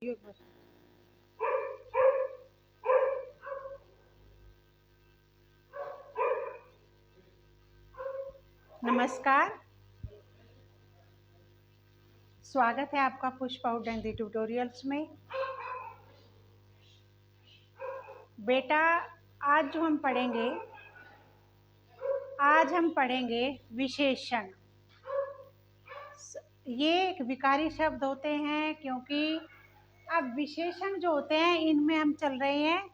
नमस्कार, स्वागत है आपका पुष्पा उडंदी ट्यूटोरियल्स में। बेटा, आज हम पढ़ेंगे विशेषण। ये एक विकारी शब्द होते हैं क्योंकि अब विशेषण जो होते हैं इनमें हम चल रहे हैं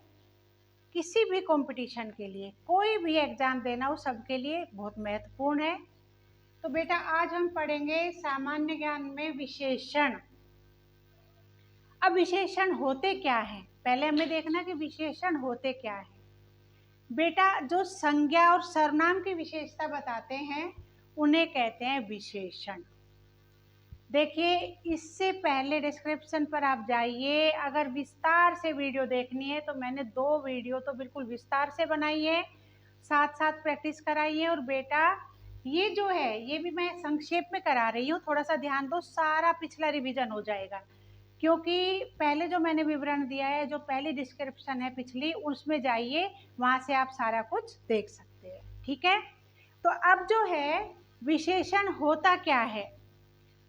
किसी भी कंपटीशन के लिए, कोई भी एग्जाम देना हो सबके लिए बहुत महत्वपूर्ण है। तो बेटा आज हम पढ़ेंगे सामान्य ज्ञान में विशेषण। अब विशेषण होते क्या हैं, पहले हमें देखना कि विशेषण होते क्या हैं। बेटा, जो संज्ञा और सर्वनाम की विशेषता बताते हैं उन्हें कहते हैं विशेषण। देखिए, इससे पहले डिस्क्रिप्शन पर आप जाइए, अगर विस्तार से वीडियो देखनी है तो मैंने 2 वीडियो तो बिल्कुल विस्तार से बनाई है, साथ साथ प्रैक्टिस कराई है। और बेटा ये जो है ये भी मैं संक्षेप में करा रही हूँ, थोड़ा सा ध्यान दो, सारा पिछला रिवीजन हो जाएगा। क्योंकि पहले जो मैंने विवरण दिया है, जो पहली डिस्क्रिप्शन है पिछली, उसमें जाइए, वहाँ से आप सारा कुछ देख सकते हैं। ठीक है, तो अब जो है विशेषण होता क्या है।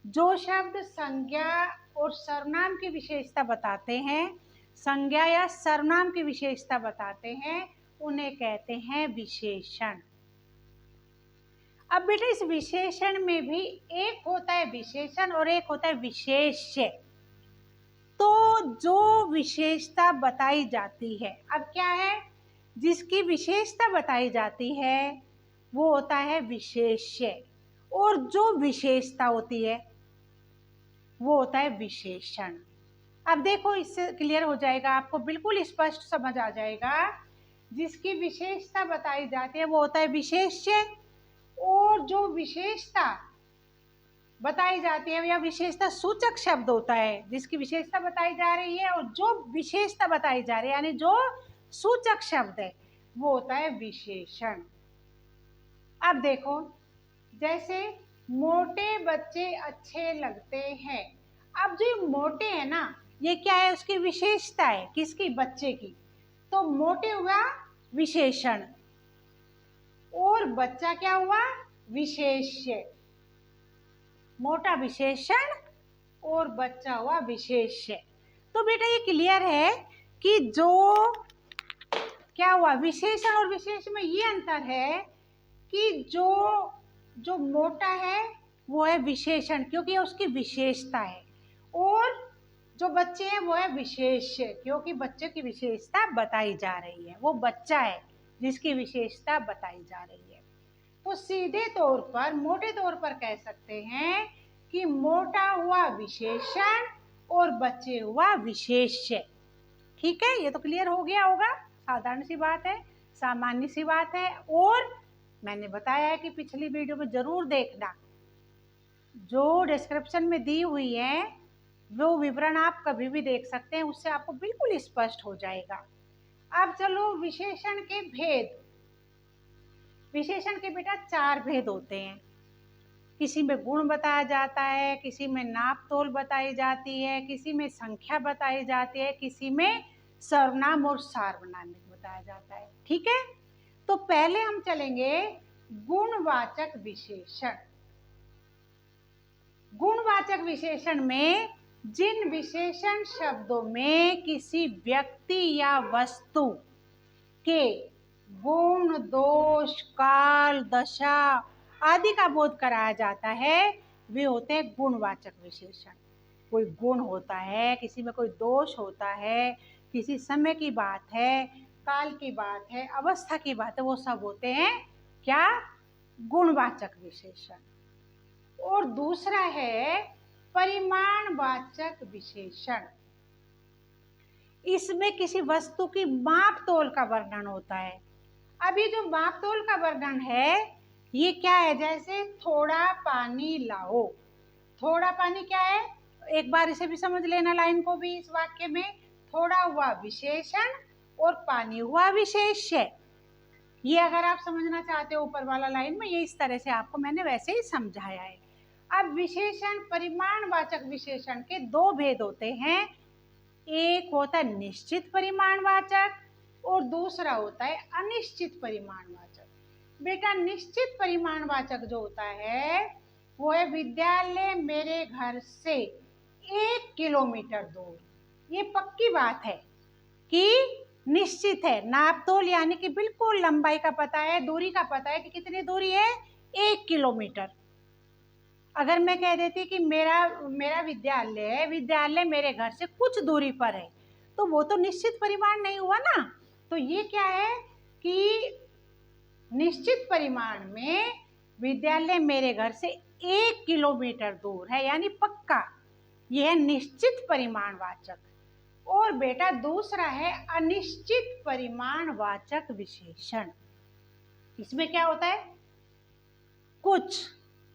जो शब्द संज्ञा और सर्वनाम की विशेषता बताते हैं, संज्ञा या सर्वनाम की विशेषता बताते हैं, उन्हें कहते हैं विशेषण। अब बेटा इस विशेषण में भी एक होता है विशेषण और एक होता है विशेष्य। तो जो विशेषता बताई जाती है, अब क्या है, जिसकी विशेषता बताई जाती है वो होता है विशेष्य, और जो विशेषता होती है वो होता है विशेषण। अब देखो, इससे क्लियर हो जाएगा, आपको बिल्कुल स्पष्ट समझ आ जाएगा। जिसकी विशेषता बताई जाती है वो होता है विशेष्य, और जो विशेषता बताई जाती है या विशेषता सूचक शब्द होता है, जिसकी विशेषता बताई जा रही है, और जो विशेषता बताई जा रही है यानी जो सूचक शब्द है वो होता है विशेषण। अब देखो, जैसे मोटे बच्चे अच्छे लगते हैं। अब जो मोटे है ना, ये क्या है, उसकी विशेषता है, किसकी, बच्चे की। तो मोटे हुआ विशेषण, और बच्चा क्या हुआ, विशेष्य। मोटा विशेषण और बच्चा हुआ विशेष्य। तो बेटा ये क्लियर है कि जो क्या हुआ, विशेषण और विशेष में ये अंतर है कि जो मोटा है वो है विशेषण क्योंकि ये उसकी विशेषता है, और जो बच्चे हैं वो है विशेष्य क्योंकि बच्चे की विशेषता बताई जा रही है, वो बच्चा है जिसकी विशेषता बताई जा रही है। तो सीधे तौर पर, मोटे तौर पर कह सकते हैं कि मोटा हुआ विशेषण और बच्चे हुआ विशेष्य। ठीक है, ये तो क्लियर हो गया होगा, साधारण सी बात है, सामान्य सी बात है। और मैंने बताया है कि पिछली वीडियो में जरूर देखना, जो डिस्क्रिप्शन में दी हुई है वो विवरण आप कभी भी देख सकते हैं, उससे आपको बिल्कुल स्पष्ट हो जाएगा। अब चलो विशेषण के भेद। विशेषण के बेटा 4 भेद होते हैं। किसी में गुण बताया जाता है, किसी में नाप तोल बताई जाती है, किसी में संख्या बताई जाती है, किसी में सर्वनाम और सार्वनामिक बताया जाता है। ठीक है, तो पहले हम चलेंगे गुणवाचक विशेषण। गुणवाचक विशेषण में जिन विशेषण शब्दों में किसी व्यक्ति या वस्तु के गुण, दोष, काल, दशा आदि का बोध कराया जाता है वे होते हैं गुणवाचक विशेषण। कोई गुण होता है, किसी में कोई दोष होता है, किसी समय की बात है, काल की बात है, अवस्था की बात है, वो सब होते हैं क्या, गुणवाचक विशेषण। और दूसरा है परिमाणवाचक विशेषण। इसमें किसी वस्तु की माप तोल का वर्णन होता है। अब ये जो माप तोल का वर्णन है ये क्या है, जैसे थोड़ा पानी लाओ। थोड़ा पानी क्या है, एक बार इसे भी समझ लेना, लाइन को भी। इस वाक्य में थोड़ा हुआ विशेषण और पानी हुआ विशेष्य। ये अगर आप समझना चाहते हो ऊपर वाला लाइन में, ये इस तरह से आपको मैंने वैसे ही समझाया है। अब विशेषण, परिमाणवाचक विशेषण के 2 भेद होते हैं। एक होता है निश्चित परिमाणवाचक और दूसरा होता है अनिश्चित परिमाणवाचक। बेटा निश्चित परिमाणवाचक जो होता है वो है विद्यालय मेरे घर से 1 किलोमीटर दूर। ये पक्की बात है कि निश्चित है, नाप तोल यानी कि बिल्कुल लंबाई का पता है, दूरी का पता है कि कितनी दूरी है, 1 किलोमीटर। अगर मैं कह देती कि मेरा विद्यालय मेरे घर से कुछ दूरी पर है, तो वो तो निश्चित परिमाण नहीं हुआ ना। तो ये क्या है कि निश्चित परिमाण में विद्यालय मेरे घर से 1 किलोमीटर दूर है, यानी पक्का। यह है निश्चित परिमाणवाचक। और बेटा दूसरा है अनिश्चित परिमाणवाचक विशेषण। इसमें क्या होता है, कुछ,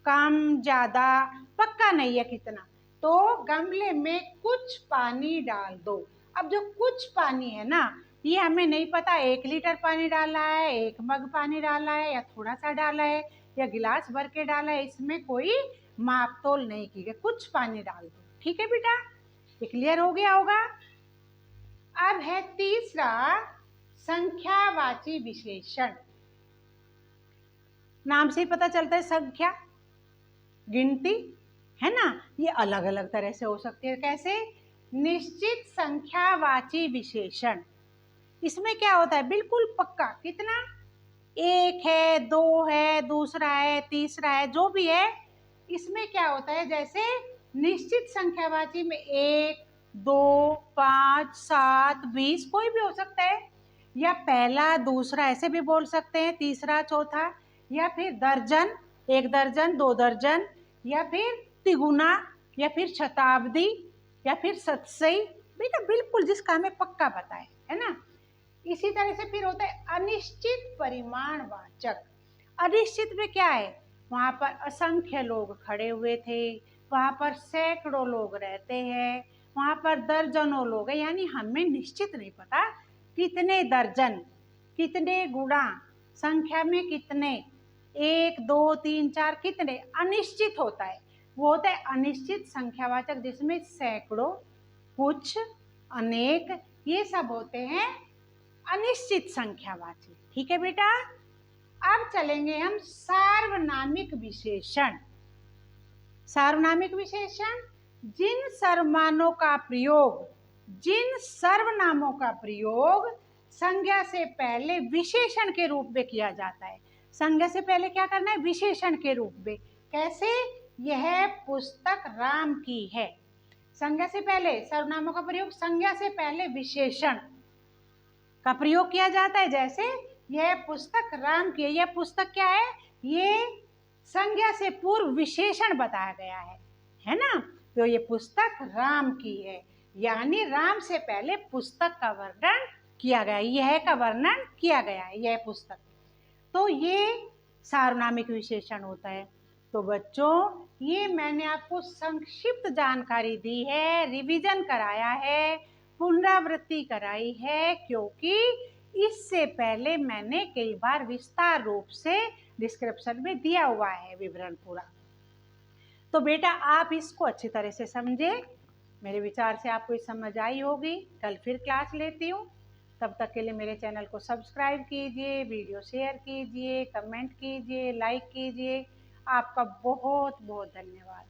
कम, ज्यादा, पक्का नहीं है कितना। तो गमले में कुछ पानी डाल दो। अब जो कुछ पानी है ना, ये हमें नहीं पता 1 लीटर पानी डाला है, 1 मग पानी डाला है, या थोड़ा सा डाला है, या गिलास भर के डाला है। इसमें कोई माप तोल नहीं की गई, कुछ पानी डाल दो। ठीक है बेटा, ये क्लियर हो गया होगा। अब है तीसरा संख्यावाची विशेषण। नाम से ही पता चलता है संख्या, गिनती, है ना। ये अलग अलग तरह से हो सकती है। कैसे? निश्चित संख्यावाची विशेषण। इसमें क्या होता है, बिल्कुल पक्का, कितना, 1 है, 2 है, दूसरा है, तीसरा है, जो भी है। इसमें क्या होता है, जैसे निश्चित संख्यावाची में 1, 2, 5, 7, 20 कोई भी हो सकता है, या पहला दूसरा ऐसे भी बोल सकते हैं, तीसरा चौथा, या फिर दर्जन, 1 दर्जन, 2 दर्जन, या फिर तिगुना, या फिर शताब्दी, या फिर शतसई। बेटा बिल्कुल जिसका हमें पक्का पता है ना। इसी तरह से फिर होता है अनिश्चित परिमाणवाचक। अनिश्चित में क्या है, वहां पर असंख्य लोग खड़े हुए थे, वहां पर सैकड़ों लोग रहते हैं, वहां पर दर्जनों लोग हैं, यानी हमें निश्चित नहीं पता कितने दर्जन, कितने गुणा, संख्या में कितने, 1, 2, 3, 4, कितने, अनिश्चित होता है। वो होता है अनिश्चित संख्यावाचक, जिसमें सैकड़ों, कुछ, अनेक, ये सब होते हैं अनिश्चित संख्यावाची। ठीक है बेटा। अब चलेंगे हम सार्वनामिक विशेषण। सार्वनामिक विशेषण जिन सर्वनामों का प्रयोग संज्ञा से पहले विशेषण के रूप में किया जाता है। संज्ञा से पहले क्या करना है, विशेषण के रूप में। कैसे? यह पुस्तक राम की है। संज्ञा से पहले सर्वनामों का प्रयोग, संज्ञा से पहले विशेषण का प्रयोग किया जाता है। जैसे यह पुस्तक राम की है, यह पुस्तक क्या है, ये संज्ञा से पूर्व विशेषण बताया गया है ना। तो ये पुस्तक राम की है, यानी राम से पहले पुस्तक का वर्णन किया गया, यह का वर्णन किया गया है, यह पुस्तक। तो ये सार्वनामिक विशेषण होता है। तो बच्चों ये मैंने आपको संक्षिप्त जानकारी दी है, रिवीजन कराया है, पुनरावृत्ति कराई है, क्योंकि इससे पहले मैंने कई बार विस्तार रूप से डिस्क्रिप्शन में दिया हुआ है विवरण पूरा। तो बेटा आप इसको अच्छी तरह से समझे। मेरे विचार से आपको समझ आई होगी। कल फिर क्लास लेती हूँ। तब तक के लिए मेरे चैनल को सब्सक्राइब कीजिए, वीडियो शेयर कीजिए, कमेंट कीजिए, लाइक कीजिए। आपका बहुत बहुत धन्यवाद।